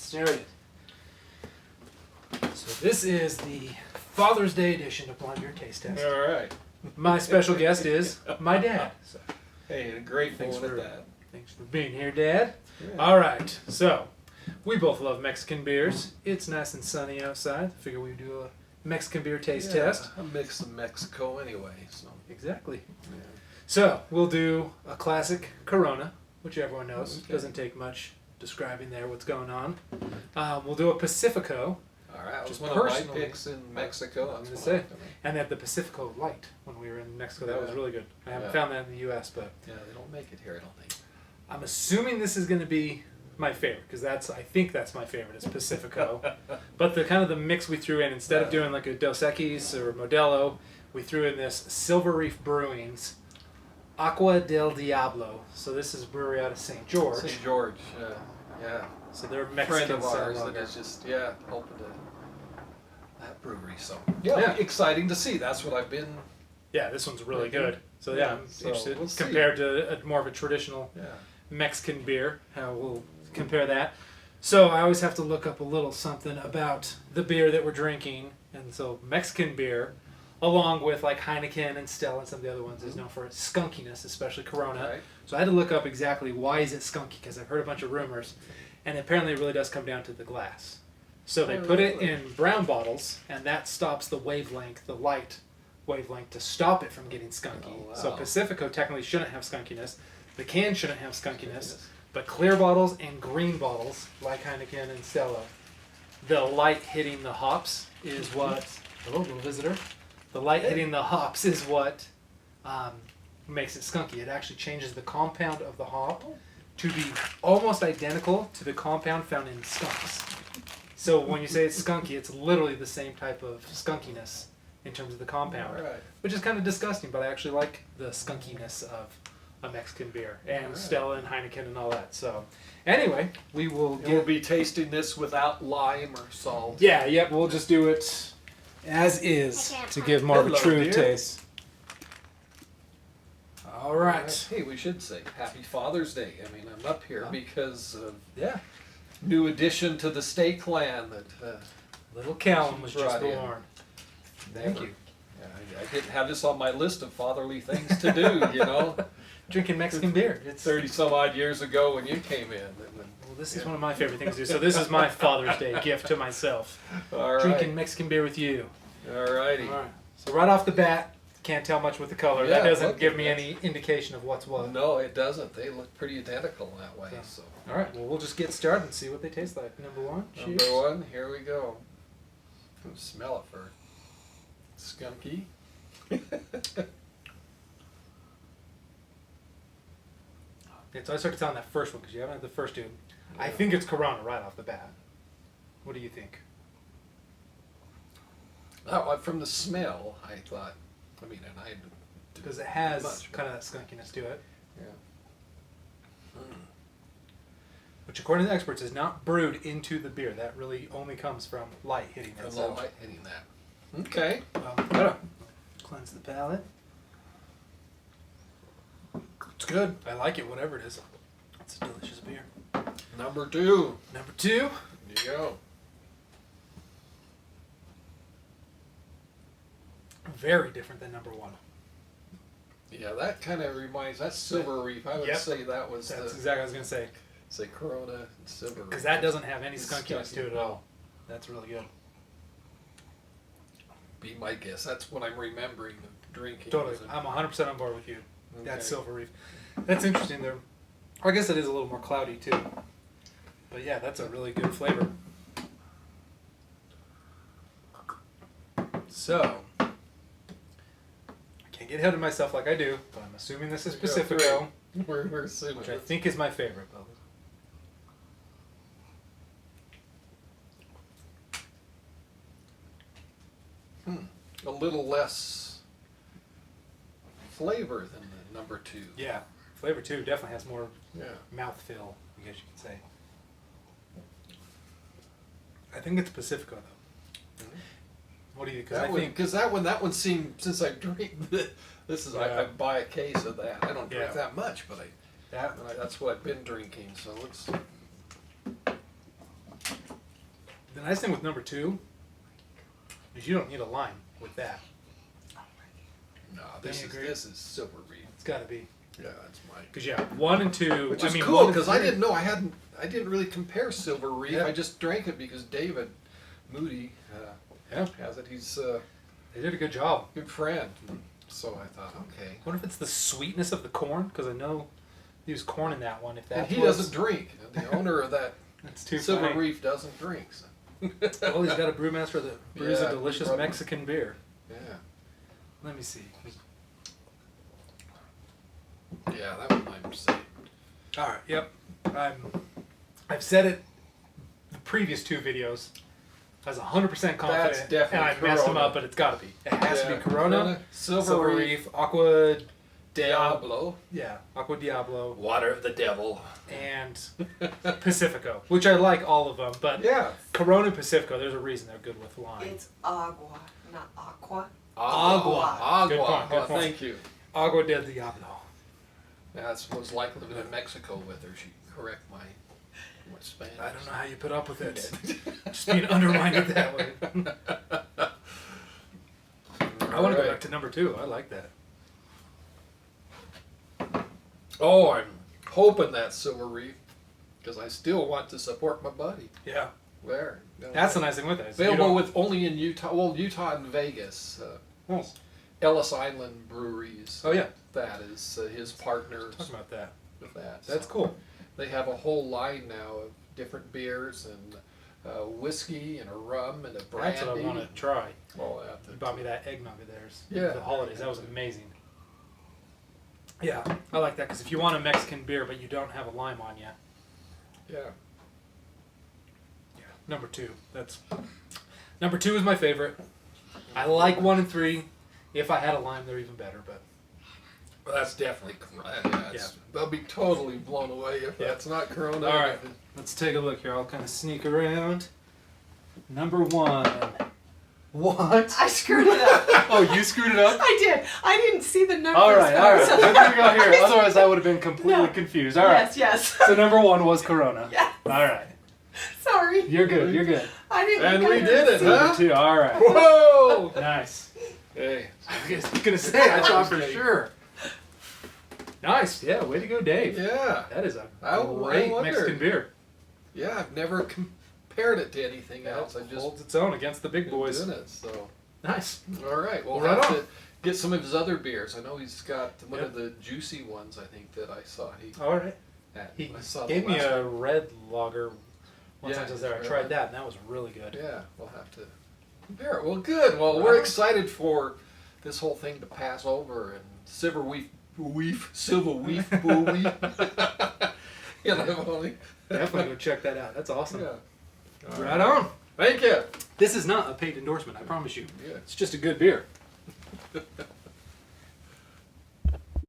started. So this is the Father's Day edition of Blind Beer Taste Test. All right. My special guest is my dad. So, Hey, grateful Thanks with for- that. thanks for being here, Dad. Yeah. All right, so we both love Mexican beers. It's nice and sunny outside. I figure we do a Mexican beer taste test. A mix of Mexico anyway, so. Exactly. Yeah. So we'll do a classic Corona, which everyone knows. Okay. Doesn't take much describing there what's going on. We'll do a Pacifico, All right, that was Just one of my personally, picks in Mexico. I was That's gonna one say. of them. and then the Pacifico Light when we were in Mexico. That was Yeah. really good. I haven't Yeah. found that in the U.S., but Yeah, they don't make it here, I don't think. I'm assuming this is going to be my favorite because I think that's my favorite is Pacifico. But the kind of the mix we threw in instead of doing like a Dos Equis or Modelo, we threw in this Silver Reef Brewing's Agua del Diablo. So this is a brewery out of St. George. St. George, yeah. So they're A Mexican friend of ours style that lager. is just, helping to that brewery. So, yeah, exciting to see. That's what I've been, Yeah, this one's really Mhm. good. So yeah, Yeah, I'm so interested we'll see. compared to more of a traditional yeah. Mexican beer. How we'll compare that. So I always have to look up a little something about the beer that we're drinking, and so Mexican beer, along with like Heineken and Stella and some of the other ones, is known for its skunkiness, especially Corona. Right. So I had to look up exactly why is it skunky because I've heard a bunch of rumors, and apparently it really does come down to the glass. So they Oh, put it really? in brown bottles, and that stops the wavelength, the light wavelength, to stop it from getting skunky. Oh, wow. So Pacifico technically shouldn't have skunkiness. The can shouldn't have skunkiness. But clear bottles and green bottles, like Heineken and Stella, the light hitting the hops is what... Hello, little visitor. The light hitting the hops is what makes it skunky. It actually changes the compound of the hop to be almost identical to the compound found in skunks. So when you say it's skunky, it's literally the same type of skunkiness in terms of the compound, All right. which is kind of disgusting, but I actually like the skunkiness of a Mexican beer and Alright. Stella and Heineken and all that. So anyway, we will And we'll get... be tasting this without lime or salt. Yeah, we'll just do it as is to give more of a Hello, true dear. taste. All right. Hey, we should say Happy Father's Day. I mean, I'm up here Oh. because of Yeah. new addition to the steak clan that Little Callum was just Brought in. born. Thank never- you. Yeah, I didn't have this on my list of fatherly things to do, you know. Drinking Mexican beer. It's 30 some odd years ago when you came in. Well, this is one of my favorite things to do. So this is my Father's Day gift to myself. All right. Drinking Mexican beer with you. All righty. All right. So right off the bat, can't tell much with the color. Yeah, that doesn't look give at me that. any indication of what's what. No, it doesn't. They look pretty identical that way. So, All right. Well, we'll just get started and see what they taste like. Number one. number Cheers. one, here we go. Smell it first. Skunky. Yeah, so I started telling that first one because you haven't had the first two. I Yeah. think it's Corona right off the bat. What do you think? From the smell, I thought. I mean, and I. Because it has Much, kind of that skunkiness to it, Yeah. which according to the experts is not brewed into the beer. That really only comes from light hitting it. From So, the light hitting that. Okay. gotta cleanse the palate. It's good. I like it, whatever it is. It's a delicious beer. Number two. Number two. There you go. Very different than number one. Yeah, that kind of reminds. That's Silver Reef. I would Yep. say that was That's the exactly what I was going to say. say Corona and Silver Reef. Because that doesn't have any It's skunkiness to it at skunky. all. That's really good. Be my guess. That's what I'm remembering of drinking. Totally. was it? I'm 100% on board with you. That's Okay. Silver Reef. That's interesting there. I guess it is a little more cloudy too. But yeah, that's a really good flavor. So, I can't get ahead of myself like I do, but I'm assuming this is There you go, Pacifico, We're assuming. which I think is my favorite. A little less flavor than the number two. Yeah, flavor two definitely has more Yeah. mouthfeel, I guess you could say. I think it's Pacifico though. What do you? Because I think Because that one seemed, since I drink this is Yeah. I buy a case of that. I don't drink Yeah. that much, but that that's what I've been drinking. So let's The nice thing with number 2 is you don't need a lime with that. No, this is Silver Reef. It's got to be. Yeah, that's mine. Because 1 and 2, which is cool because I didn't know I didn't really compare Silver Reef. Yeah. I just drank it because David Moody has it. He's they did a good job. good friend. So I thought, okay. I wonder if it's the sweetness of the corn, because I know he used corn in that one. If And that he doesn't drink. The owner of that That's too Silver funny. Reef doesn't drink. So. Well, he's got a brewmaster that brews Yeah, a delicious brother. Mexican beer. Yeah. Let me see. Yeah, that was my mistake. All right. Yep. I've said it. The previous 2 videos. I was 100% confident, That's definitely and I messed them Corona. up, but it's got to be. It has to be Corona, Silver Reef, Reef, Aqua, Diablo, Aqua Diablo, Water of the Devil, and Pacifico, which I like all of them, but yeah, Corona and Pacifico, there's a reason they're good with lime. It's Agua, not Aqua. Agua. Agua. Good point, good point. Thank you. Agua del Diablo. That's what's like living in Mexico with her. She correct my Spanish. I don't know how you put up with it. Just being undermined that way. I want to go back to number 2. I like that. Oh, I'm hoping that's Silver Reef because I still want to support my buddy. Yeah. There. That's the nice thing with it. is you Available don't- with only in Utah. Well, Utah and Vegas. Ellis Island Breweries. Oh, yeah. That is his partner Talk about that. with that. That's So cool. They have a whole line now of different beers and whiskey and a rum and a brandy. That's what I want to try. All You bought me that eggnog of theirs. Yeah. For the holidays. That was amazing. Yeah, I like that because if you want a Mexican beer but you don't have a lime on you, Yeah. number 2. Number 2 is my favorite. I like 1 and 3. If I had a lime, they're even better. But Well, that's definitely Corona. Yeah. They'll be totally blown away if that's not Corona. all right, let's take a look here. I'll kind of sneak around. Number 1. What? I screwed it up. Oh, you screwed it up? I did. I didn't see the numbers. All right, all right. So- Good thing we go here. Otherwise, I would have been completely No. confused. All right. Yes. So number 1 was Corona. Yes. All right. Sorry. You're good. You're good. I didn't. And think I we did it, see huh? Number 2. All right. Whoa! Nice. Hey. I was gonna say. I thought for sure. Nice. Yeah. Way to go, Dave. Yeah. That is a I great wondered. Mexican beer. Yeah, I've never compared it to anything Yeah, else. I just holds its own against the big been boys. doing it. So, Nice. all right. Well, Well, we'll right have on. to get some of his other beers. I know he's got one Yep. of the juicy ones. I think that I saw. All right. He I saw gave the me last a one. red lager once Yeah, I was there. I red tried one. that, and that was really good. Yeah, we'll have to compare it. Well, good. Well, Right we're on. excited for this whole thing to pass over and Silver Reef, Silver Reef, Bowie. You know, only. Definitely go check that out. That's awesome. Yeah. All Right on. Thank you. This is not a paid endorsement, I promise you. Yeah. It's just a good beer.